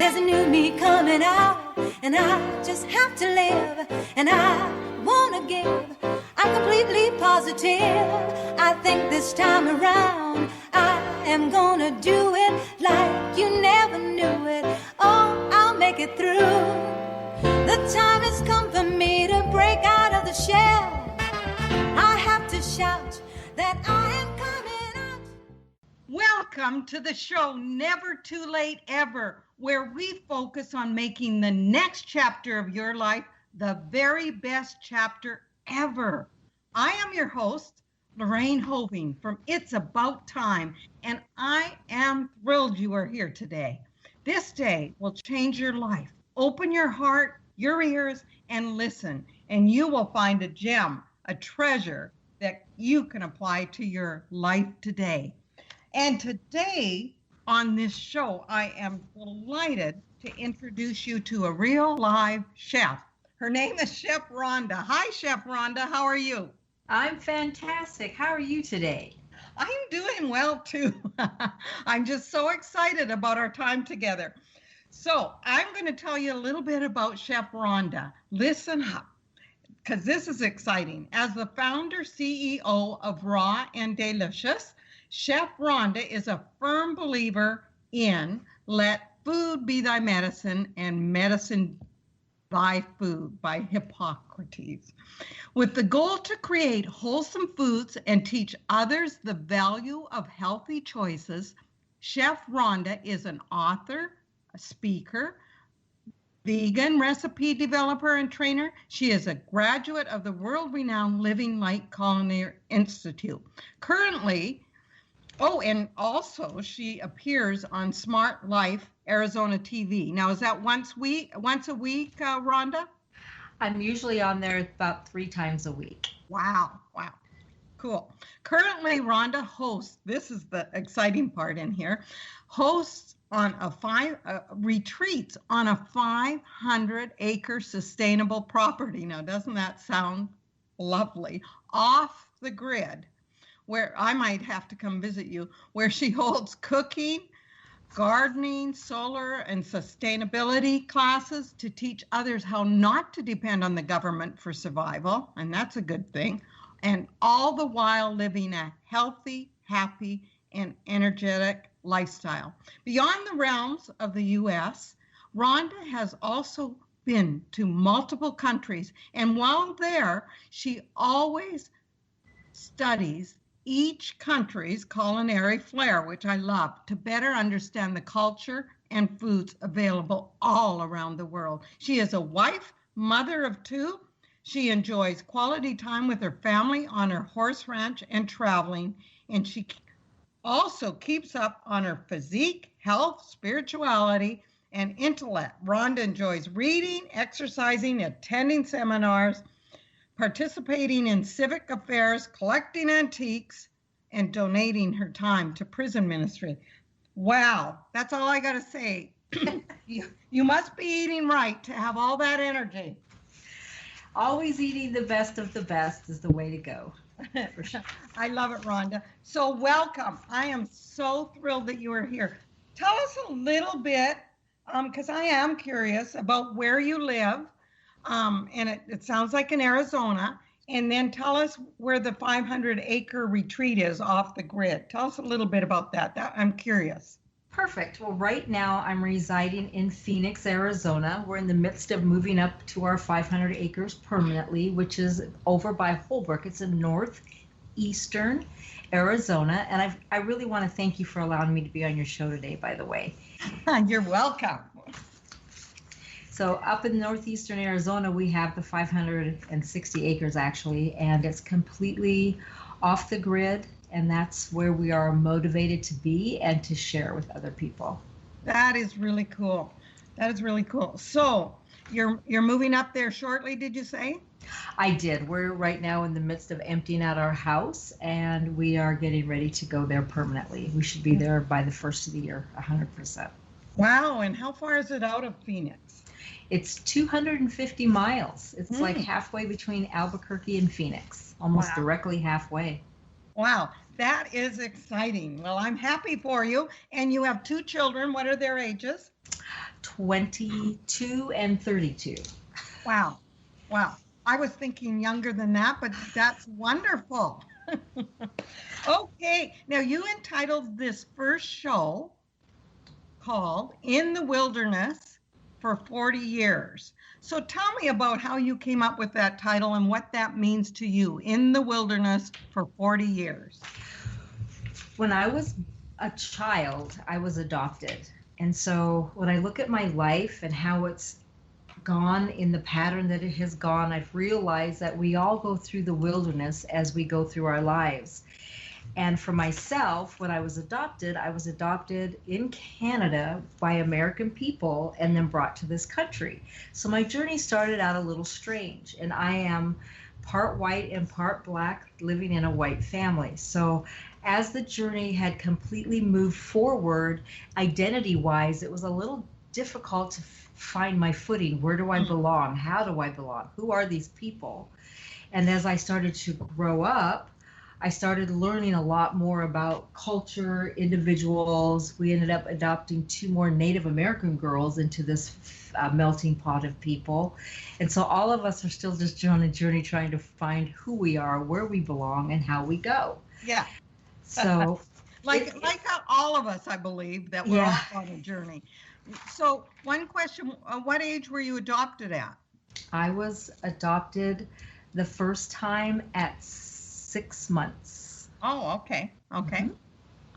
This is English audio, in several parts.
There's a new me coming out, and I just have to live, and I wanna give. I'm completely positive. I think this time around I am gonna do it like you never knew it. Oh, I'll make it through. The time has come for me to break out of the shell. I have to shout that I am coming out. Welcome to the show, Never Too Late Ever, where we focus on making the next chapter of your life the very best chapter ever. I am your host, Lorraine Hoving from It's About Time, and I am thrilled you are here today. This day will change your life. Open your heart, your ears, and listen, and you will find a gem, a treasure that you can apply to your life today. And today on this show, I am delighted to introduce you to a real live chef. Her name is Chef Rhonda. Hi, Chef Rhonda. How are you? I'm fantastic. How are you today? I'm doing well, too. I'm just so excited about our time together. So I'm going to tell you a little bit about Chef Rhonda. Listen up, because this is exciting. As the founder CEO of RAWndalicious, Chef Rhonda is a firm believer in let food be thy medicine and medicine by food by Hippocrates. With the goal to create wholesome foods and teach others the value of healthy choices, Chef Rhonda is an author, a speaker, vegan recipe developer and trainer. She is a graduate of the world-renowned Living Light Culinary Institute. Currently, and also she appears on Smart Life Arizona TV. Now, is that once a week, Rhonda? I'm usually on there about 3 times a week. Wow. Cool. Currently, Rhonda hosts, this is the exciting part in here, hosts on retreats on a 500-acre sustainable property. Now, doesn't that sound lovely? Off the grid, where I might have to come visit you, where she holds cooking, gardening, solar, and sustainability classes to teach others how not to depend on the government for survival, and that's a good thing, and all the while living a healthy, happy, and energetic lifestyle. Beyond the realms of the U.S., Rhonda has also been to multiple countries, and while there, she always studies each country's culinary flair, which I love, to better understand the culture and foods available all around the world. She is a wife, mother of 2. She enjoys quality time with her family on her horse ranch and traveling, and she also keeps up on her physique, health, spirituality, and intellect. Rhonda enjoys reading, exercising, attending seminars, participating in civic affairs, collecting antiques, and donating her time to prison ministry. Wow, that's all I got to say. You must be eating right to have all that energy. Always eating the best of the best is the way to go. For sure. I love it, Rhonda. So welcome. I am so thrilled that you are here. Tell us a little bit, because I am curious about where you live. And it sounds like in Arizona, and then tell us where the 500-acre retreat is off the grid. Tell us a little bit about that. I'm curious. Perfect. Well, right now I'm residing in Phoenix, Arizona. We're in the midst of moving up to our 500 acres permanently, which is over by Holbrook. It's in northeastern Arizona. And I really want to thank you for allowing me to be on your show today, by the way. You're welcome. So up in northeastern Arizona, we have the 560 acres actually, and it's completely off the grid, and that's where we are motivated to be and to share with other people. That is really cool. So you're moving up there shortly, did you say? I did. We're right now in the midst of emptying out our house, and we are getting ready to go there permanently. We should be there by the first of the year, 100%. Wow, and how far is it out of Phoenix? It's 250 miles. It's like halfway between Albuquerque and Phoenix, almost directly halfway. Wow, that is exciting. Well, I'm happy for you. And you have 2 children. What are their ages? 22 and 32. Wow. Wow. I was thinking younger than that, but that's wonderful. Okay. Now, you entitled this first show called In the Wilderness for 40 Years. So tell me about how you came up with that title and what that means to you, In the Wilderness for 40 Years. When I was a child, I was adopted. And so when I look at my life and how it's gone in the pattern that it has gone, I've realized that we all go through the wilderness as we go through our lives. And for myself, when I was adopted in Canada by American people and then brought to this country. So my journey started out a little strange, and I am part white and part black, living in a white family. So as the journey had completely moved forward, identity-wise, it was a little difficult to find my footing. Where do I belong? How do I belong? Who are these people? And as I started to grow up, I started learning a lot more about culture, individuals. We ended up adopting 2 more Native American girls into this melting pot of people. And so all of us are still just on a journey trying to find who we are, where we belong, and how we go. Yeah. So like how all of us, I believe, that we're all on a journey. So one question, what age were you adopted at? I was adopted the first time at 6 months. Oh, okay. Okay.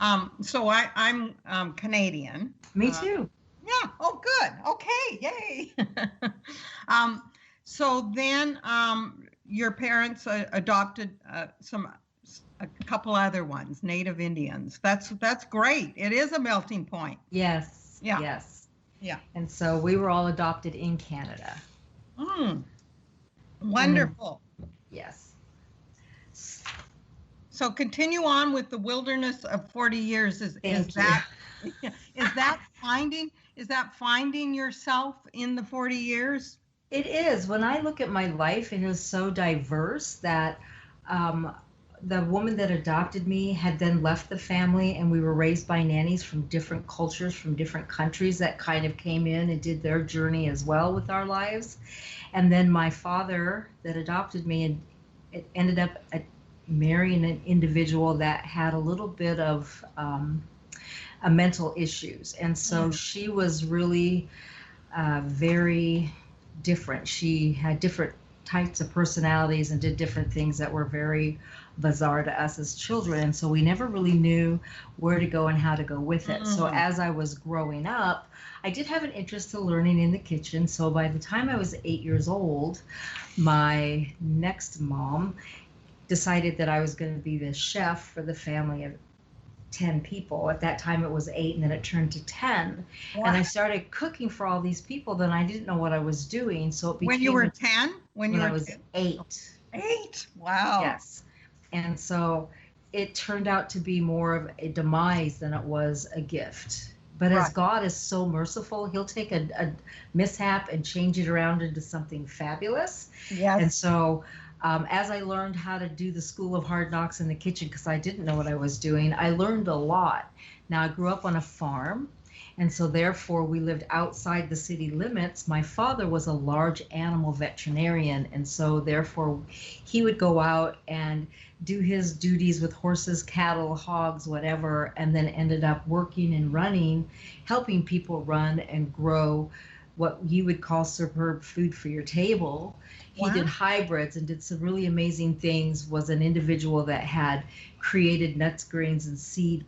Mm-hmm. So I'm Canadian. Me too. Yeah. Oh, good. Okay. Yay. So then your parents adopted a couple other ones, Native Indians. That's great. It is a melting point. Yes. Yeah. Yes. Yeah. And so we were all adopted in Canada. Wonderful. Yes. So continue on with the wilderness of 40 years. Is that finding yourself in the 40 years? It is. When I look at my life, it is so diverse that the woman that adopted me had then left the family, and we were raised by nannies from different cultures, from different countries that kind of came in and did their journey as well with our lives. And then my father that adopted me, and it ended up marrying an individual that had a little bit of mental issues. And so she was really very different. She had different types of personalities and did different things that were very bizarre to us as children. And so we never really knew where to go and how to go with it. So as I was growing up, I did have an interest in learning in the kitchen. So by the time I was 8 years old, my next mom decided that I was going to be the chef for the family of 10 people. At that time it was 8, and then it turned to 10. Wow. And I started cooking for all these people. Then I didn't know what I was doing. So it became when you were 10? When I was 10? 8. 8? Wow. Yes. And so it turned out to be more of a demise than it was a gift. But as God is so merciful, he'll take a mishap and change it around into something fabulous. Yes. And so as I learned how to do the School of Hard Knocks in the kitchen, because I didn't know what I was doing, I learned a lot. Now, I grew up on a farm, and so therefore we lived outside the city limits. My father was a large animal veterinarian, and so therefore he would go out and do his duties with horses, cattle, hogs, whatever, and then ended up working and running, helping people run and grow what you would call superb food for your table. He did hybrids and did some really amazing things, was an individual that had created nuts, grains, and seed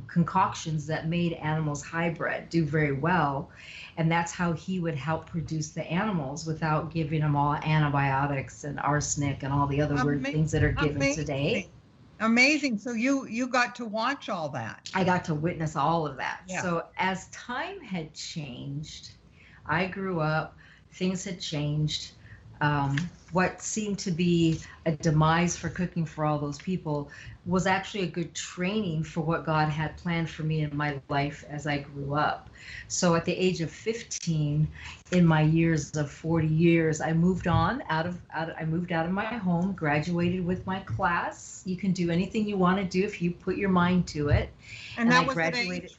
concoctions that made animals hybrid do very well. And that's how he would help produce the animals without giving them all antibiotics and arsenic and all the other weird things that are given today. Amazing. So you got to watch all that. I got to witness all of that. Yeah. So as time had changed, I grew up, things had changed. What seemed to be a demise for cooking for all those people was actually a good training for what God had planned for me in my life as I grew up. So at the age of 15, in my years of 40 years, I moved on out of my home, graduated with my class. You can do anything you want to do if you put your mind to it. And that I was graduated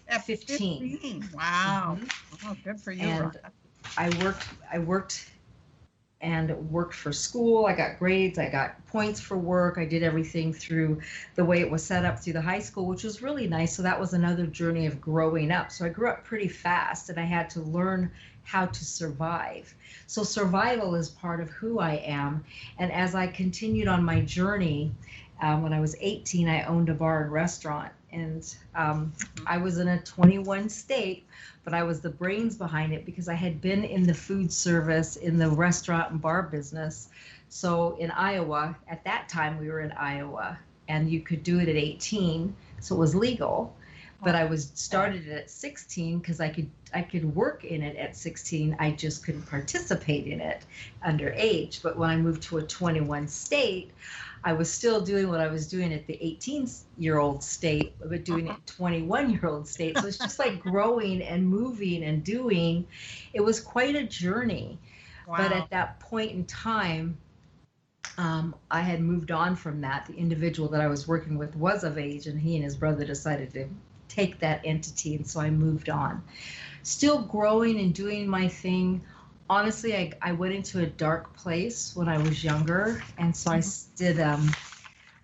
At 15. 15. Wow. Mhm. Oh, good for you, And Rhonda. I worked for school. I got grades, I got points for work. I did everything through the way it was set up through the high school, which was really nice. So that was another journey of growing up. So I grew up pretty fast and I had to learn how to survive. So survival is part of who I am. And as I continued on my journey, when I was 18, I owned a bar and restaurant. And I was in a 21 state, but I was the brains behind it because I had been in the food service, in the restaurant and bar business. So in Iowa, at that time we were in Iowa, and you could do it at 18, so it was legal. But I was started it at 16 because I could work in it at 16. I just couldn't participate in it underage. But when I moved to a 21 state, I was still doing what I was doing at the 18-year-old state, but doing it at 21-year-old state. So it's just like growing and moving and doing. It was quite a journey. Wow. But at that point in time, I had moved on from that. The individual that I was working with was of age, and he and his brother decided to take that entity, and so I moved on. Still growing and doing my thing. Honestly, I went into a dark place when I was younger, and so I did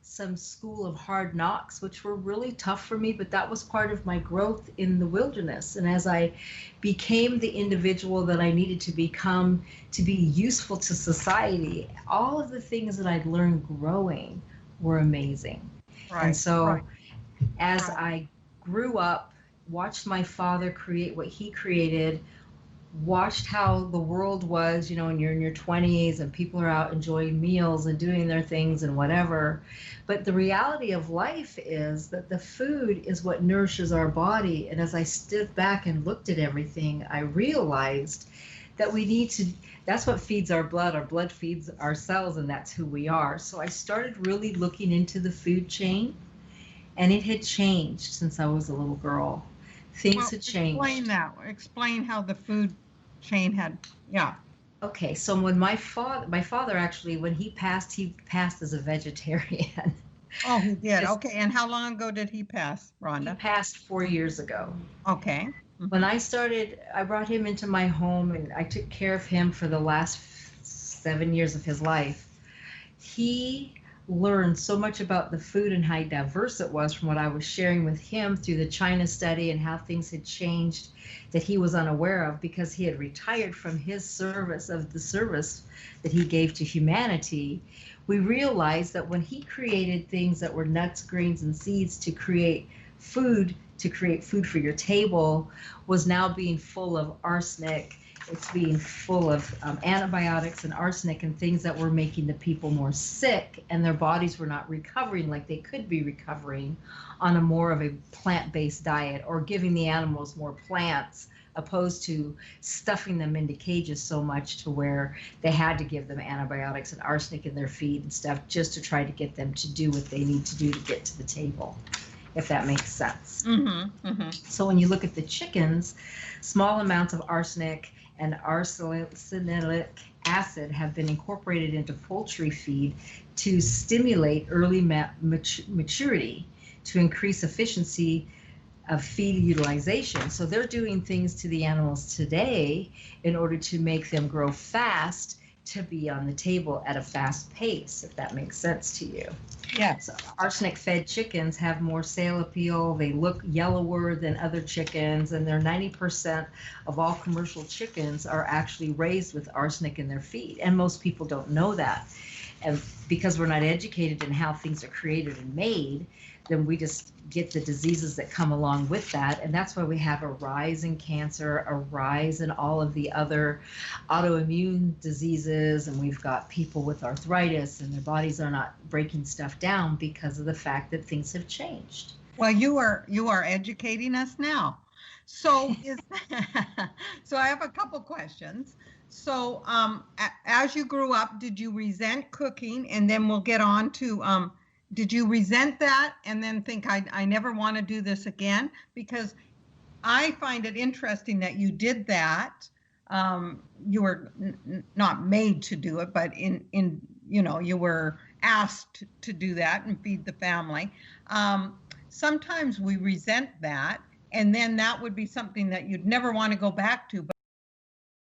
some school of hard knocks, which were really tough for me, but that was part of my growth in the wilderness. And as I became the individual that I needed to become to be useful to society, all of the things that I'd learned growing were amazing. Right. And so Right. as I grew up, watched my father create what he created, watched how the world was, and you're in your 20s and people are out enjoying meals and doing their things and whatever. But the reality of life is that the food is what nourishes our body. And as I stood back and looked at everything, I realized that that's what feeds our blood feeds our cells, and that's who we are. So I started really looking into the food chain, and it had changed since I was a little girl. Things had changed. Explain that. Explain how the food chain had, yeah. Okay, so when my father actually, when he passed as a vegetarian. Oh, he did. Okay, and how long ago did he pass, Rhonda? He passed 4 years ago. Okay. When I brought him into my home, and I took care of him for the last 7 years of his life. He learned so much about the food and how diverse it was from what I was sharing with him through the China study and how things had changed that he was unaware of because he had retired from his service that he gave to humanity. We realized that when he created things that were nuts, grains, and seeds to create food for your table was now being full of arsenic. It's being full of antibiotics and arsenic and things that were making the people more sick, and their bodies were not recovering like they could be recovering on a more of a plant-based diet or giving the animals more plants opposed to stuffing them into cages so much to where they had to give them antibiotics and arsenic in their feed and stuff just to try to get them to do what they need to do to get to the table, if that makes sense. So when you look at the chickens, small amounts of arsenic and arsenic acid have been incorporated into poultry feed to stimulate early maturity, to increase efficiency of feed utilization. So they're doing things to the animals today in order to make them grow fast to be on the table at a fast pace, if that makes sense to you. Yes. So arsenic-fed chickens have more sale appeal. They look yellower than other chickens, and they're 90% of all commercial chickens are actually raised with arsenic in their feed, and most people don't know that. And because we're not educated in how things are created and made, then we just get the diseases that come along with that. And that's why we have a rise in cancer, a rise in all of the other autoimmune diseases. And we've got people with arthritis and their bodies are not breaking stuff down because of the fact that things have changed. Well, you are educating us now. So so I have a couple questions. So as you grew up, did you resent cooking? And then we'll get on to did you resent that and then think, I never want to do this again? Because I find it interesting that you did that. You were not made to do it, but you were asked to do that and feed the family. Sometimes we resent that and then that would be something that you'd never want to go back to.